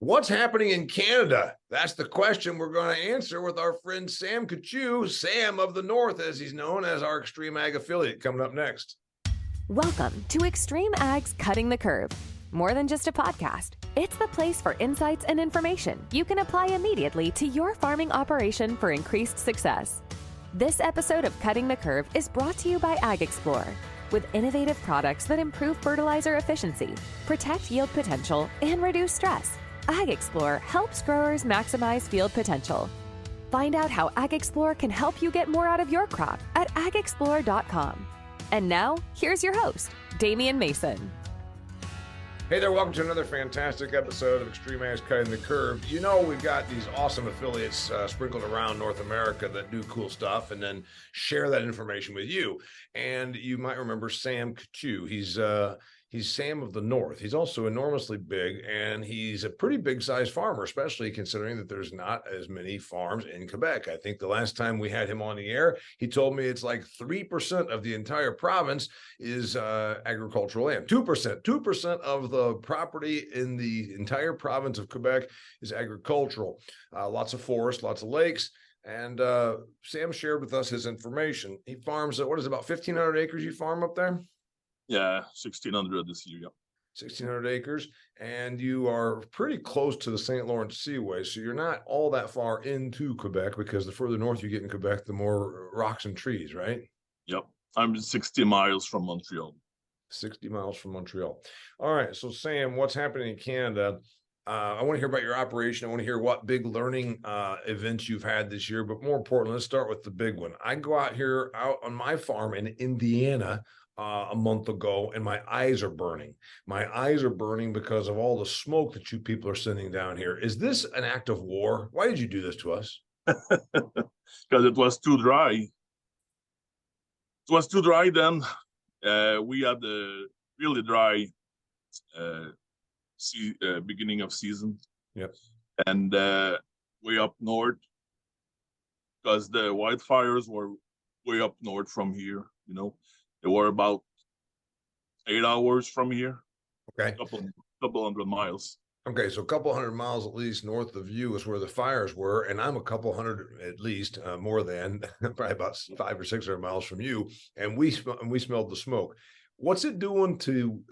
What's happening in Canada? That's the question we're going to answer with our friend Sam Kachu, Sam of the North, as he's known, as our Extreme Ag affiliate, coming up next. Welcome to Extreme Ag's Cutting the Curve. More than just a podcast, it's the place for insights and information you can apply immediately to your farming operation for increased success. This episode of Cutting the Curve is brought to you by AgXplore, with innovative products that improve fertilizer efficiency, protect yield potential, and reduce stress. AgXplore helps growers maximize field potential. Find out how AgXplore can help you get more out of your crop at agxplore.com. And now, here's your host, Damian Mason. Hey there, welcome to another fantastic episode of Extreme Ag's Cutting the Curve. You know, we've got these awesome affiliates sprinkled around North America that do cool stuff and then share that information with you. And you might remember Sam Kachu. He's Sam of the North. He's also enormously big, and he's a pretty big-sized farmer, especially considering that there's not as many farms in Quebec. I think the last time we had him on the air, he told me it's like 3% of the entire province is agricultural land. 2% of the property in the entire province of Quebec is agricultural. Lots of forests, lots of lakes. And Sam shared with us his information. He farms, what is it, about 1,500 acres you farm up there? Yeah, 1,600 this year. Yeah. 1,600 acres, and you are pretty close to the St. Lawrence Seaway, so you're not all that far into Quebec, because the further north you get in Quebec, the more rocks and trees, right? Yep. I'm 60 miles from Montreal. 60 miles from Montreal. All right, so Sam, what's happening in Canada? I want to hear about your operation. I want to hear what big learning events you've had this year, but more importantly, let's start with the big one. I go out on my farm in Indiana a month ago, and my eyes are burning. My eyes are burning because of all the smoke that you people are sending down here. Is this an act of war? Why did you do this to us? Because it was too dry. It was too dry then. We had the really dry beginning of season. Yep. And way up north, because the wildfires were way up north from here, you know. They were about 8 hours from here. Okay. Couple hundred miles. Okay, so a couple hundred miles at least north of you is where the fires were, and I'm a couple hundred at least, more than probably about 500 or 600 miles from you, and we smelled the smoke. What's it doing to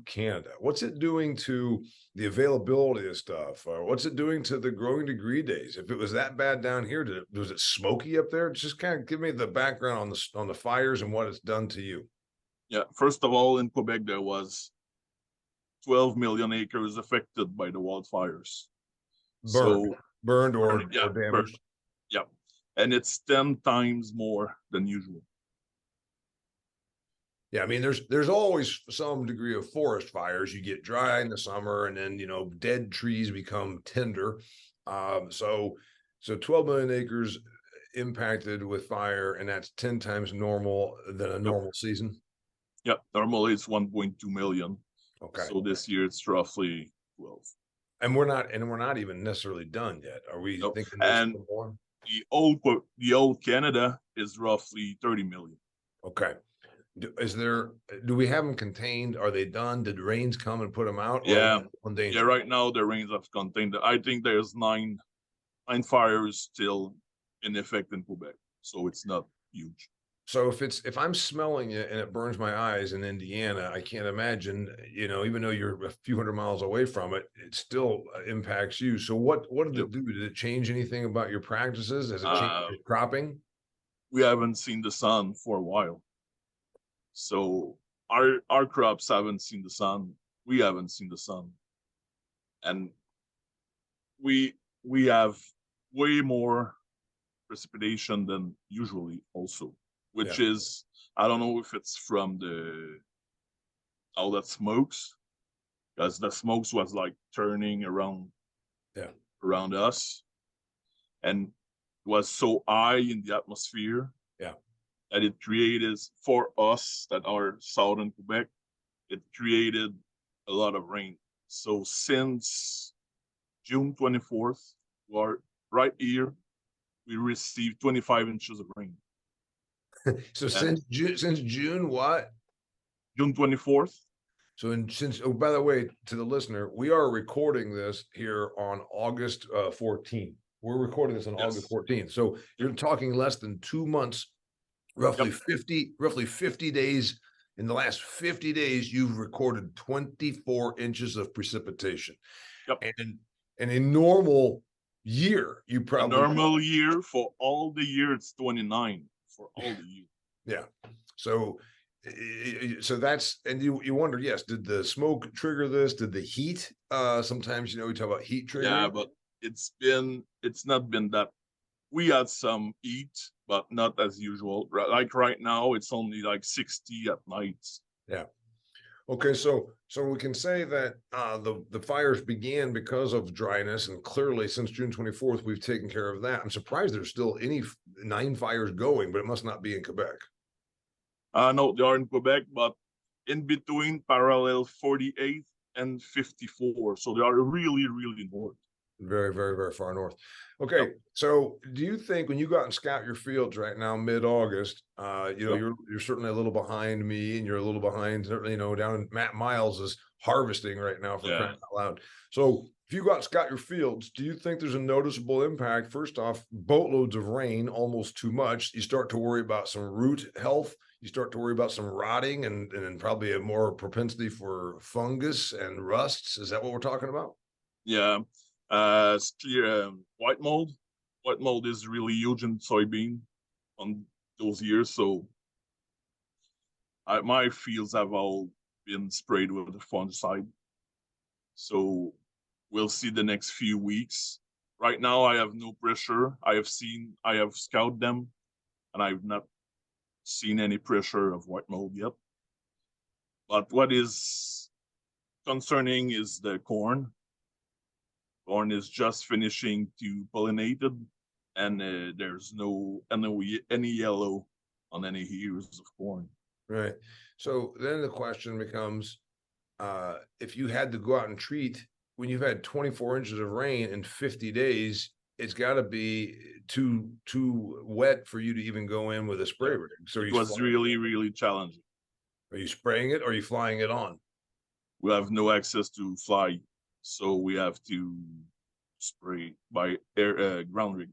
Canada? What's it doing to the availability of stuff? Or what's it doing to the growing degree days? If it was that bad down here, was it smoky up there? Just kind of give me the background on the fires and what it's done to you. Yeah, first of all, in Quebec, there was 12 million acres affected by the wildfires. Burned or yeah, damaged. Burned. Yeah, and it's 10 times more than usual. Yeah, I mean, there's always some degree of forest fires. You get dry in the summer, and then dead trees become tender. So 12 million acres impacted with fire, and that's 10 times normal than a normal season. Yeah, normally it's 1.2 million. Okay. So this year it's roughly 12. And we're not even necessarily done yet. Are we thinking there's more? The old Canada is roughly 30 million. Okay. Do we have them contained? Are they done? Did rains come and put them out? Yeah. Yeah, right now the rains have contained. I think there's nine fires still in effect in Quebec. So it's not huge. So if I'm smelling it and it burns my eyes in Indiana, I can't imagine, even though you're a few hundred miles away from it, it still impacts you. So what did it do? Did it change anything about your practices? Has it changed your cropping? We haven't seen the sun for a while. So our crops haven't seen the sun. We haven't seen the sun. And we have way more precipitation than usually also, which is, I don't know if it's from all that smokes, because the smokes was like turning around us, and it was so high in the atmosphere that it created, for us that are southern Quebec, it created a lot of rain. So since June 24th, right here, we received 25 inches of rain. So since June what? June 24th. So, oh, by the way, to the listener, we are recording this here on August 14th. We're recording this on August Yes. 14th. So you're talking less than 2 months, roughly 50 days. In the last 50 days, you've recorded 24 inches of precipitation. Yep. And a normal year, you A probably normal year for all the year, it's 29 for all the year. Yeah. So that's, and you wonder, yes, did the smoke trigger this? Did the heat? Sometimes, we talk about heat triggering. Yeah, but it's not been that. We had some heat, but not as usual. Like right now, it's only like 60 at night. Yeah. Okay, so we can say that the fires began because of dryness, and clearly since June 24th, we've taken care of that. I'm surprised there's still any 9 fires going, but it must not be in Quebec. No, they are in Quebec, but in between parallel 48 and 54. So they are really, really north. Very, very, very far north. Okay, so do you think when you go out and scout your fields right now, mid-August, you're certainly a little behind me, and you're a little behind, certainly, down in Matt Miles is harvesting right now for crying out loud. So if you go out and scout your fields, do you think there's a noticeable impact? First off, boatloads of rain, almost too much. You start to worry about some root health. You start to worry about some rotting and probably a more propensity for fungus and rusts. Is that what we're talking about? Yeah. It's clear. White mold. White mold is really huge in soybean on those years. So my fields have all been sprayed with the fungicide. So we'll see the next few weeks. Right now, I have no pressure. I have scouted them, and I've not seen any pressure of white mold yet. But what is concerning is the corn. Corn is just finishing to pollinate it, and there's no any yellow on any ears of corn. Right. So then the question becomes, if you had to go out and treat when you've had 24 inches of rain in 50 days, it's got to be too wet for you to even go in with a spray rig. So it was really, really challenging. Are you spraying it or are you flying it on? We have no access to fly, so we have to spray by ground rig.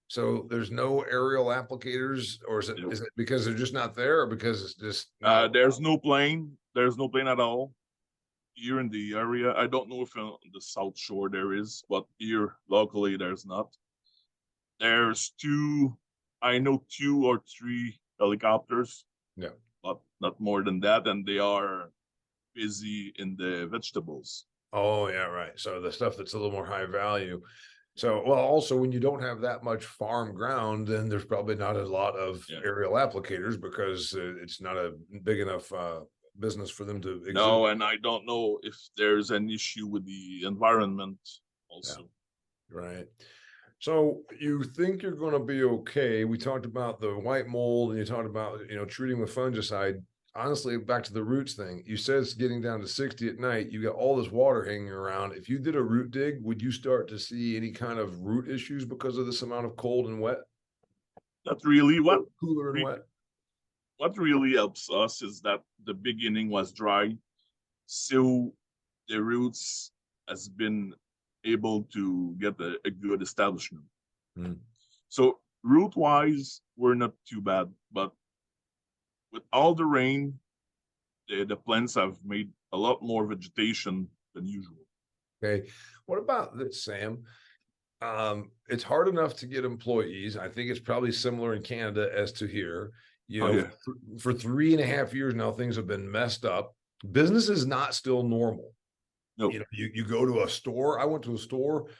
So there's no aerial applicators, or is it because they're just not there, or because it's just there's no plane. There's no plane at all here in the area. I don't know if on the South Shore there is, but here locally there's not. There's I know 2 or 3 helicopters. Yeah. But not more than that, and they are busy in the vegetables. Oh, yeah, right. So the stuff that's a little more high value. So, well, also when you don't have that much farm ground, then there's probably not a lot of aerial applicators because it's not a big enough business for them to exist. No, and I don't know if there's an issue with the environment also. Yeah. Right. So you think you're going to be okay. We talked about the white mold and you talked about, treating with fungicide. Honestly, back to the roots thing, you said it's getting down to 60 at night. You got all this water hanging around. If you did a root dig, would you start to see any kind of root issues because of this amount of cold and wet? That's really what cooler and wet. What really helps us is that the beginning was dry. So the roots has been able to get a good establishment. So root wise, we're not too bad, but with all the rain, the plants have made a lot more vegetation than usual. Okay. What about this, Sam? It's hard enough to get employees. I think it's probably similar in Canada as to here. For 3.5 years now, things have been messed up. Business is not still normal. Nope. You go to a store. I went to a store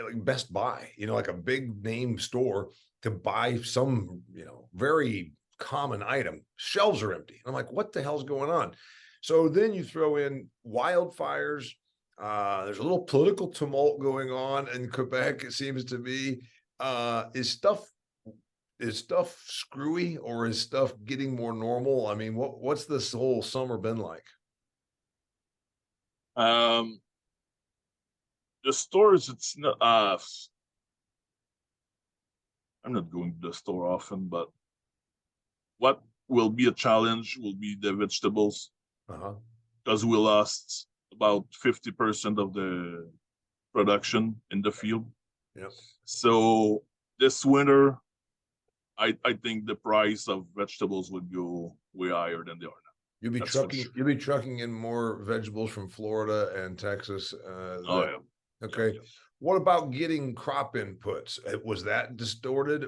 like Best Buy, like a big name store, to buy some, very common item. Shelves are empty. I'm like, what the hell's going on? So then you throw in wildfires. There's a little political tumult going on in Quebec, it seems to be. Is stuff screwy, or is stuff getting more normal? I mean, what's this whole summer been like? The stores, it's not. I'm not going to the store often, but what will be a challenge will be the vegetables, because we lost about 50% of the production in the field. Yep. So this winter, I think the price of vegetables would go way higher than they are now. You'll be That's for trucking. sure. You'll be trucking in more vegetables from Florida and Texas. Oh yeah. Okay. Yeah. What about getting crop inputs? Was that distorted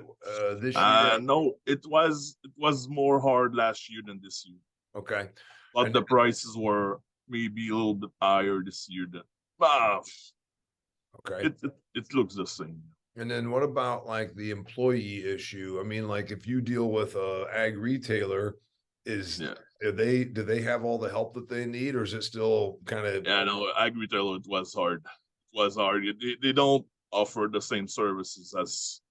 this year? No, it was more hard last year than this year. Okay. But And the prices were maybe a little bit higher this year than okay. it looks the same. And then what about like the employee issue? I mean, like if you deal with a ag retailer, Yeah. do they have all the help that they need, or is it still kind of Yeah, no, ag retailer, it was hard. It was hard. They don't offer the same services as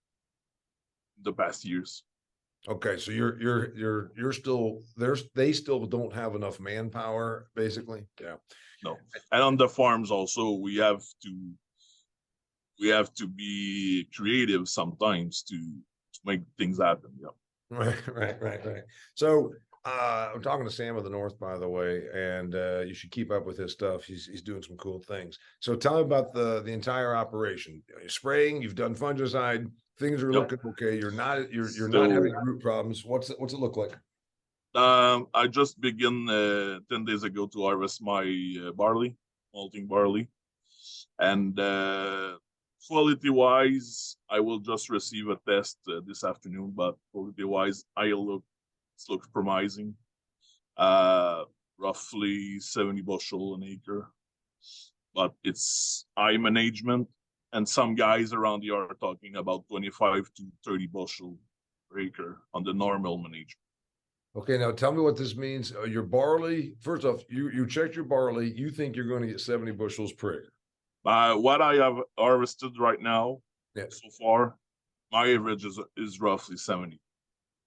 the past years. okay? So you're still they still don't have enough manpower, basically. Yeah. No. And on the farms also, we have to be creative sometimes to make things happen. Yeah. Right. So I'm talking to Sam of the North, by the way, and you should keep up with his stuff. He's doing some cool things. So tell me about the entire operation. You're spraying, you've done fungicide, things are Yep. looking okay. You're not So, having root problems. What's it look like? I just began 10 days ago to harvest my barley, malting barley, and quality-wise, I will just receive a test this afternoon. But quality-wise, it looks promising. Roughly 70 bushel an acre, but it's eye management, and some guys around here are talking about 25 to 30 bushel per acre on the normal management. Okay, now tell me what this means. Your barley, first off, you checked your barley. You think you're going to get 70 bushels per acre. What I have harvested right now, Yeah. so far, my average is roughly 70.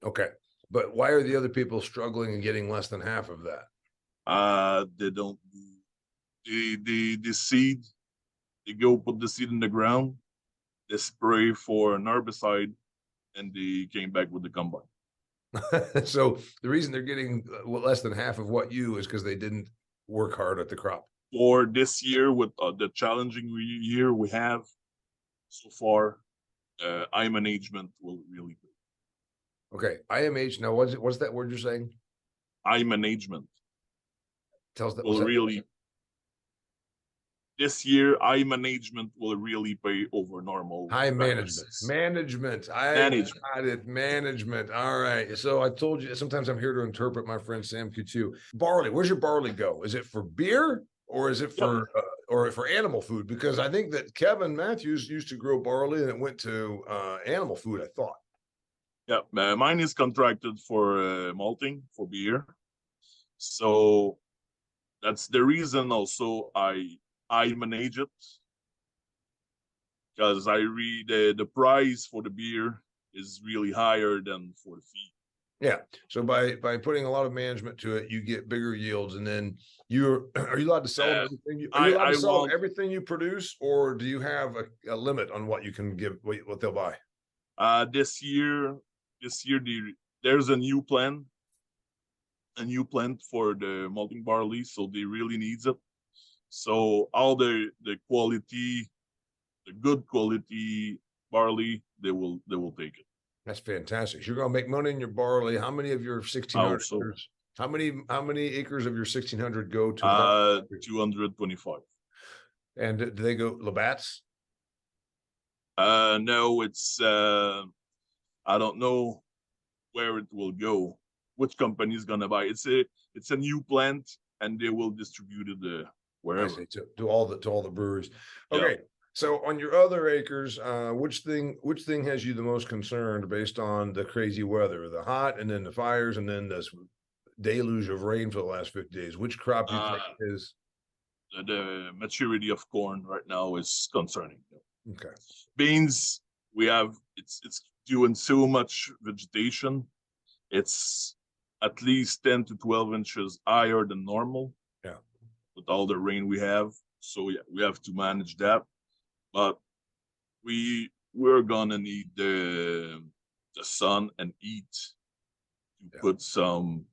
Okay, but why are the other people struggling and getting less than half of that? They don't the seed. They go put the seed in the ground. They spray for an herbicide, and they came back with the combine. So the reason they're getting less than half of what you is because they didn't work hard at the crop. For this year, with the challenging year we have so far, eye management will really be. Okay, IMH. Now, what's that word you're saying? Eye management Tells that will really. This year, eye management will really pay over normal. High practices. management. Got it. Management. All right. So I told you sometimes I'm here to interpret my friend Sam Coutu. Barley. Where's your barley go? Is it for beer or is it for animal food? Because I think that Kevin Matthews used to grow barley and it went to animal food, I thought. Yeah, mine is contracted for malting for beer, so that's the reason. Also, I manage it because I read the price for the beer is really higher than for the feed. Yeah. So by putting a lot of management to it, you get bigger yields, and then are you allowed to sell them everything? Are you allowed to sell them everything you produce, or do you have a limit on what you can give, what they'll buy? This year, there's a new plant for the malting barley, so they really needs it. So all the quality, the good quality barley, they will take it. That's fantastic. So you're going to make money in your barley. How many of your 1,600 acres? How many acres of your 1,600 go to? 225. And do they go Labatt's? No, it's I don't know where it will go. Which company is gonna buy? It's a new plant, and they will distribute it wherever. I see, to all the breweries. Okay. Yeah. So on your other acres, which thing has you the most concerned based on the crazy weather, the hot, and then the fires, and then this deluge of rain for the last 50 days? Which crop do you think is the maturity of corn right now is concerning? okay? Beans, it's doing so much vegetation. It's at least 10 to 12 inches higher than normal. Yeah. With all the rain we have, so yeah, we have to manage that. But we're gonna need the sun and heat to put some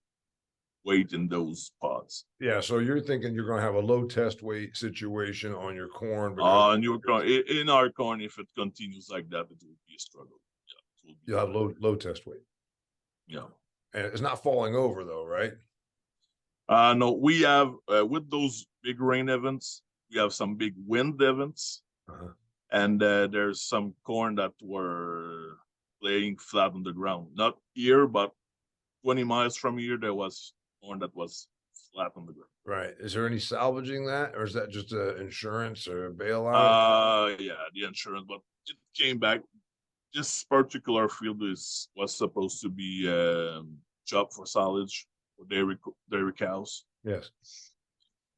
weight in those pods. Yeah, so you're thinking you're going to have a low test weight situation on your corn because And your corn, in our corn, if it continues like that, it will be a struggle. Yeah, it will be you'll have low test weight. Yeah. And it's not falling over though, right? No, we have with those big rain events, we have some big wind events, and there's some corn that were laying flat on the ground. Not here, but 20 miles from here, there was corn that was flat on the ground. Right. Is there any salvaging that, or is that just a insurance or a bailout? Yeah, the insurance, but it came back. This particular field was supposed to be chopped for silage for dairy cows. Yes.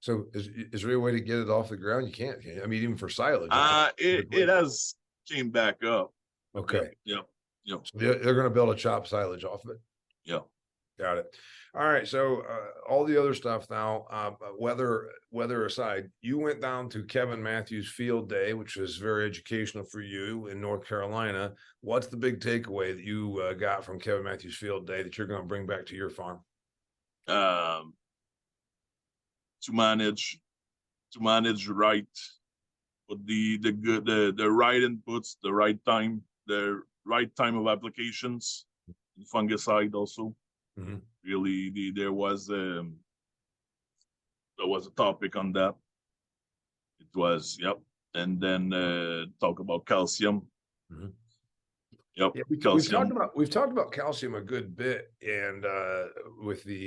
So is there a way to get it off the ground? You can't. Can you? I mean, even for silage. It has came back up. Okay. Yep. So they're going to be able to chop silage off of it. Yeah. Got it. All right. So all the other stuff now, weather aside, you went down to Kevin Matthews Field Day, which was very educational for you in North Carolina. What's the big takeaway that you got from Kevin Matthews Field Day that you're going to bring back to your farm? To manage right, with the right inputs, the right time of applications, fungicide also. Mm-hmm. Really, there was a topic on that. It was and then talk about calcium. Mm-hmm. Yep. Yeah, calcium. we've talked about calcium a good bit, and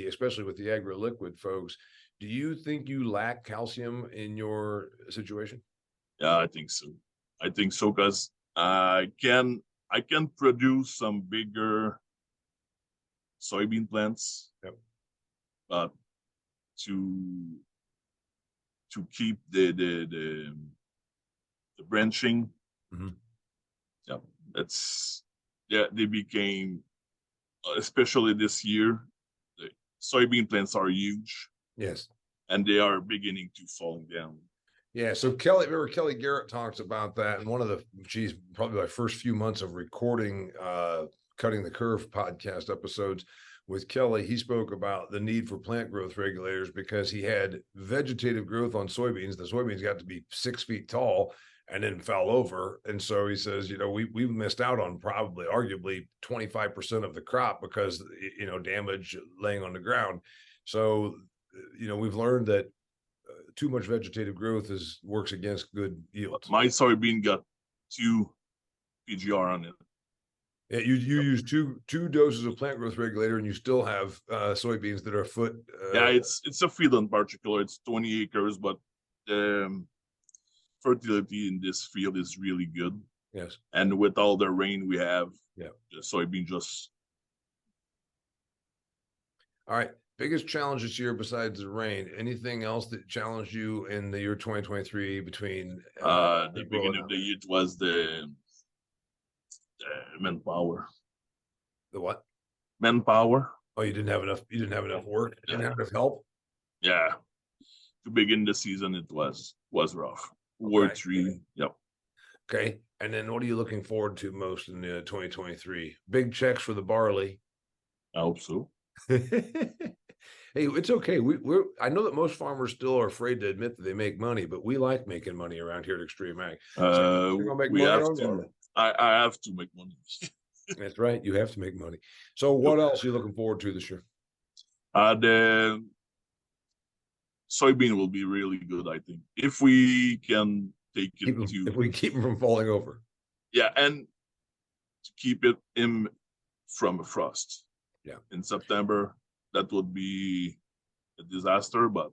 especially with the AgriLiquid folks. Do you think you lack calcium in your situation? Yeah, I think so. Because I can produce some bigger soybean plants. Yep. But to keep the branching, they became, especially this year, the soybean plants are huge. Yes. And they are beginning to falling down. Yeah. So Kelly Garrett talks about that. And one of probably my first few months of recording Cutting the Curve podcast episodes with Kelly, he spoke about the need for plant growth regulators because he had vegetative growth on soybeans. The soybeans got to be 6 feet tall and then fell over. And so he says, we missed out on probably arguably 25% of the crop because, damage laying on the ground. So, we've learned that too much vegetative growth works against good yields. My soybean got 2 PGR on it. Yeah, you use two doses of plant growth regulator, and you still have soybeans that are a foot. Yeah, it's a field in particular. It's 20 acres, but fertility in this field is really good. Yes, and with all the rain we have, the soybean just. All right. Biggest challenge this year besides the rain? Anything else that challenged you in the year 2023 between the beginning of the year? It was the manpower. The what? Manpower. Oh, you didn't have enough. You didn't have enough work. You didn't have enough help. Yeah, to begin the season, it was rough. Ward 3. Yep. Okay, and then what are you looking forward to most in 2023? Big checks for the barley. I hope so. Hey, it's okay. I know that most farmers still are afraid to admit that they make money, but we like making money around here at Extreme Ag. We have to. I have to make money. That's right. You have to make money. So what else are you looking forward to this year? The soybean will be really good, I think, if we can take it if we keep them from falling over. Yeah, and to keep it in from a frost. Yeah, in September, that would be a disaster. But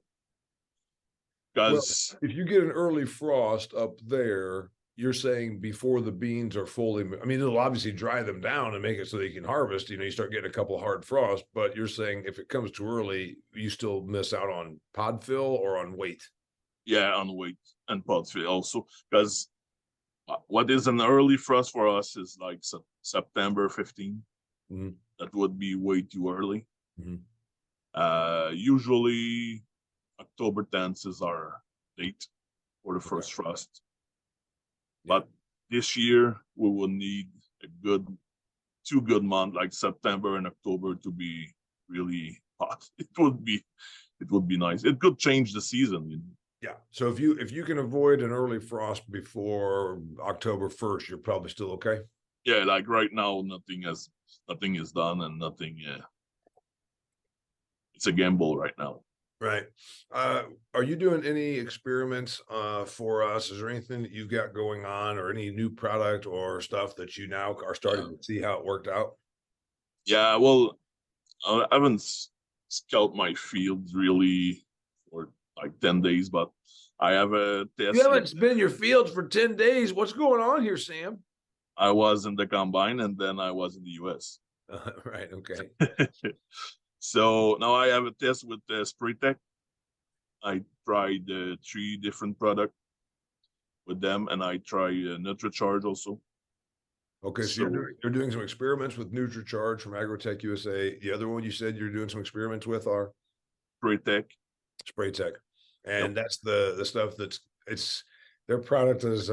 because if you get an early frost up there, you're saying before the beans are fully, I mean, it'll obviously dry them down and make it so they can harvest. You start getting a couple of hard frosts, but you're saying if it comes too early, you still miss out on pod fill or on weight. Yeah, on weight and pod fill also, because what is an early frost for us is like September 15. Mm-hmm. That would be way too early. Mm-hmm. Usually October 10th is our date for the first frost. But this year we will need two good months like September and October to be really but it would be nice. It could change the season. Yeah. So if you can avoid an early frost before October 1st, you're probably still okay. Yeah, like right now, nothing is done, and nothing. It's a gamble right now. Right. Are you doing any experiments for us? Is there anything that you've got going on, or any new product or stuff that you now are starting to see how it worked out? Yeah, well, I haven't scouted my fields really for like 10 days, but I have a test. You haven't been in your fields for 10 days. What's going on here, Sam? I was in the combine, and then I was in the US. Right. Okay. So now I have a test with the Spray Tech. I tried 3 different products with them, and I try NutriCharge also. Okay. So you're doing some experiments with NutriCharge from Agrotech USA. The other one you said you're doing some experiments with are Spray Tech. Spray Tech, and that's the stuff it's their product is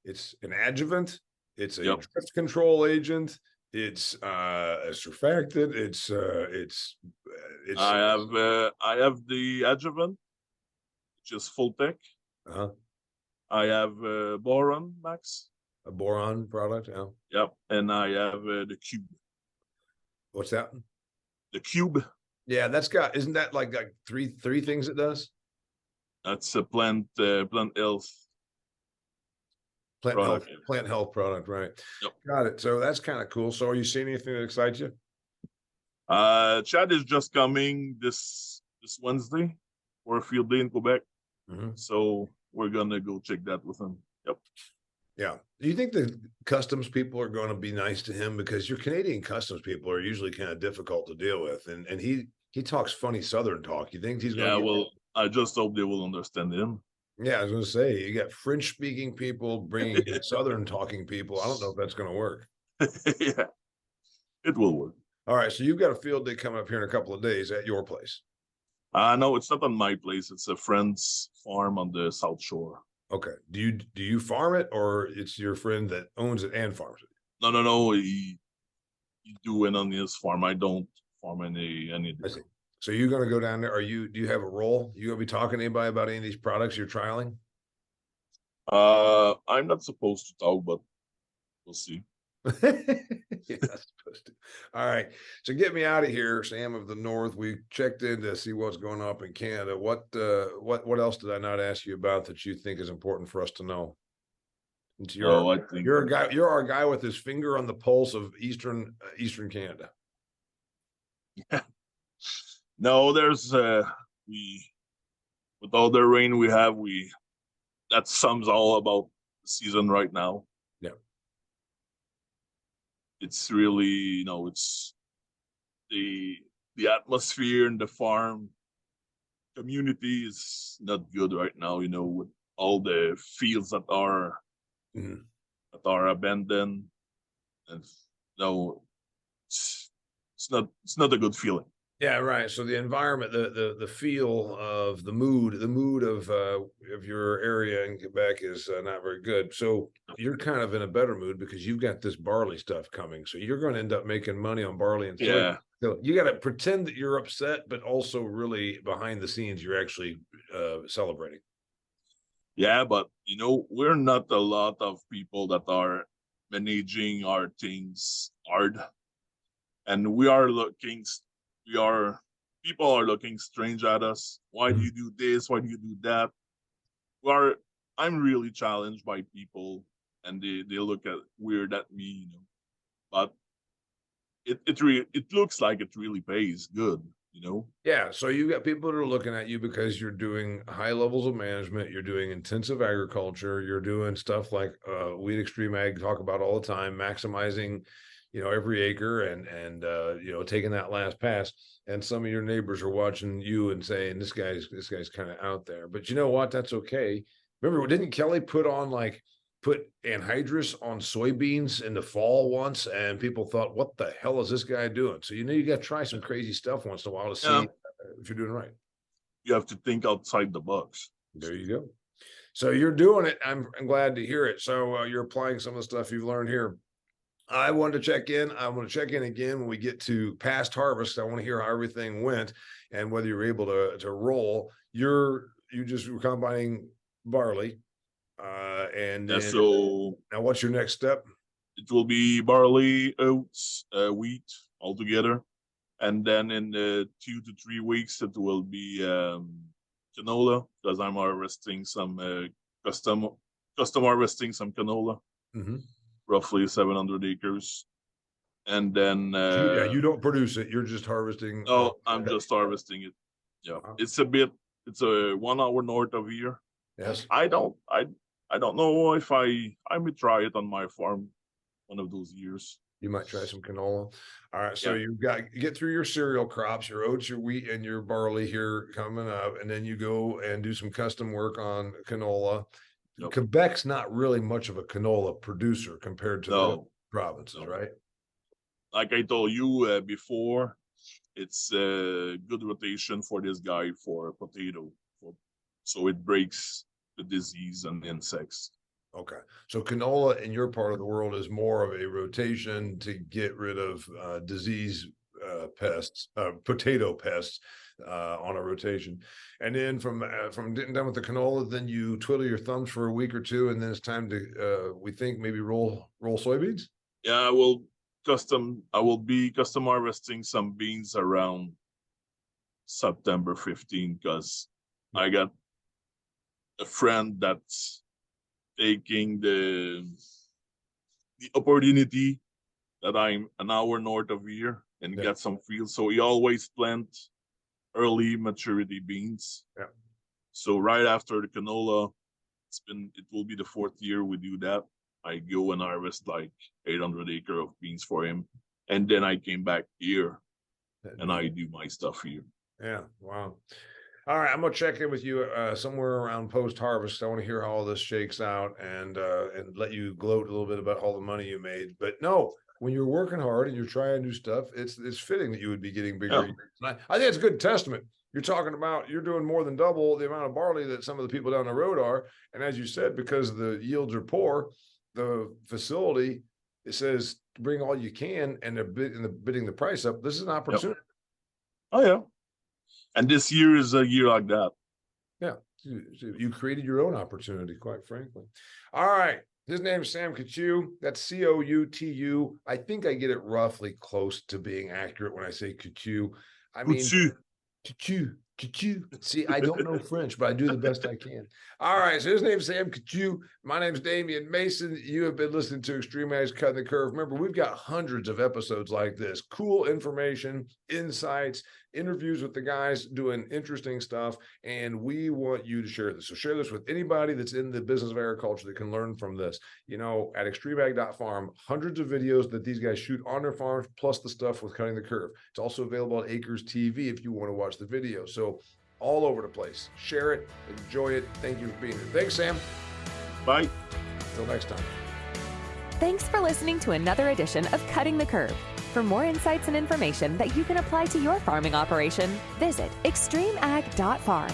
it's an adjuvant, it's a drift control agent, it's a surfactant, it's I have the adjuvant, which is full tech. uh-huh. I have boron max. A boron product. Yeah. Yep, and I have the cube. What's that? The cube. Yeah, isn't that like three things it does? That's a plant health. Plant health product, right? Yep. Got it. So that's kind of cool. So are you seeing anything that excites you? Chad is just coming this Wednesday for a field day in Quebec. Mm-hmm. So we're gonna go check that with him. Yep. Yeah. Do you think the customs people are going to be nice to him? Because your Canadian customs people are usually kind of difficult to deal with, and he talks funny Southern talk. You think he's going to? Yeah. Well, I just hope they will understand him. Yeah, I was going to say, you got French speaking people bringing in Southern talking people. I don't know if that's going to work. Yeah, it will work. All right. So you've got a field day coming up here in a couple of days at your place. No, it's not on my place. It's a friend's farm on the South Shore. Okay. Do you farm it, or it's your friend that owns it and farms it? No. He do it on his farm. I don't farm any. I see. So you're going to go down there. Do you have a role? You going to be talking to anybody about any of these products you're trialing? I'm not supposed to talk, but we'll see. You're not supposed to. All right. So get me out of here, Sam of the North. We checked in to see what's going on in Canada. What else did I not ask you about that you think is important for us to know? I think you're our guy with his finger on the pulse of Eastern Canada. Yeah. No, there's with all the rain we have, that sums all about the season right now. Yeah. It's really, it's the atmosphere in the farm community is not good right now, with all the fields that are abandoned, and it's not a good feeling. Yeah, right. So the environment, the feel of the mood of your area in Quebec is not very good. So you're kind of in a better mood because you've got this barley stuff coming. So you're going to end up making money on barley and soy. Yeah. So you got to pretend that you're upset, but also really behind the scenes, you're actually celebrating. Yeah, but we're not a lot of people that are managing our things hard, and people are looking strange at us. Why do you do this? Why do you do that? I'm really challenged by people, and they look weird at me, but it looks like it really pays good, Yeah. So you got people that are looking at you because you're doing high levels of management, you're doing intensive agriculture, you're doing stuff like we at Extreme Ag talk about all the time, maximizing every acre and taking that last pass. And some of your neighbors are watching you and saying, this guy's kind of out there. But you know what? That's okay. Remember, didn't Kelly put anhydrous on soybeans in the fall once, and people thought, what the hell is this guy doing? So you got to try some crazy stuff once in a while to see if you're doing right. You have to think outside the box. There you go. So you're doing it. I'm glad to hear it. So you're applying some of the stuff you've learned here. I want to check in. I want to check in again when we get to past harvest. I want to hear how everything went and whether you're able to roll. You just were combining barley, and Yeah, then so now what's your next step? it will be barley, oats, wheat all together, and then in 2 to 3 weeks it will be canola because I'm harvesting some custom harvesting some canola, Mhm. roughly 700 acres, and then Yeah, you don't produce it. You're just harvesting. no, I'm just harvesting it. Yeah, Wow. it's a 1 hour north of here. Yes. I don't know if I may try it on my farm one of those years. You might try some canola. All right. So Yeah. you get through your cereal crops, your oats, your wheat, and your barley here coming up, and then you go and do some custom work on canola. Yep. Quebec's not really much of a canola producer compared to the other No, provinces, no. right? Like I told you before, it's a good rotation for this guy for potato, so it breaks the disease and insects. Okay. So canola in your part of the world is more of a rotation to get rid of disease pests, potato pests on a rotation. And then from getting done with the canola, then you twiddle your thumbs for a week or two, and then it's time to we think maybe roll soybeans. Yeah, I will be custom harvesting some beans around September 15 because I got a friend that's taking the opportunity that I'm an hour north of here and get some fields. So he always plant early maturity beans. Yeah. So right after the canola, it will be the 4th year we do that. I go and harvest like 800 acre of beans for him. And then I came back here and I do my stuff here. Yeah. Wow. All right, I'm gonna check in with you somewhere around post harvest. I want to hear how all this shakes out and let you gloat a little bit about all the money you made. But no, when you're working hard and you're trying new stuff, it's fitting that you would be getting bigger. Yeah. I think it's a good testament. You're talking about you're doing more than double the amount of barley that some of the people down the road are, and as you said, because the yields are poor, the facility it says bring all you can, and they're bidding the price up. This is an opportunity. Yep. Oh yeah. And this year is a year like that. Yeah, you created your own opportunity, quite frankly. All right, his name is Sam Coutu. That's Coutu. I think I get it roughly close to being accurate when I say Coutu. I mean, Coutu. See, I don't know French, but I do the best I can. All right, so his name's Sam Coutu. My name's Damian Mason. You have been listening to Extreme Ag Cutting the Curve. Remember, we've got hundreds of episodes like this. Cool information, insights, interviews with the guys doing interesting stuff, and we want you to share this. So share this with anybody that's in the business of agriculture that can learn from this. You know, at extremeag.farm, hundreds of videos that these guys shoot on their farms, plus the stuff with Cutting the Curve. It's also available on Acres TV if you want to watch the video. So all over the place. Share it, enjoy it. Thank you for being here. Thanks, Sam. Bye. Until next time. Thanks for listening to another edition of Cutting the Curve. For more insights and information that you can apply to your farming operation, visit extremeag.farm.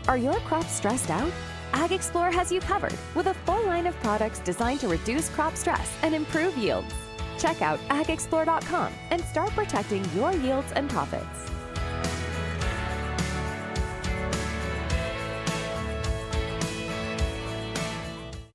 Are your crops stressed out? AgXplore has you covered with a full line of products designed to reduce crop stress and improve yields. Check out agxplore.com and start protecting your yields and profits.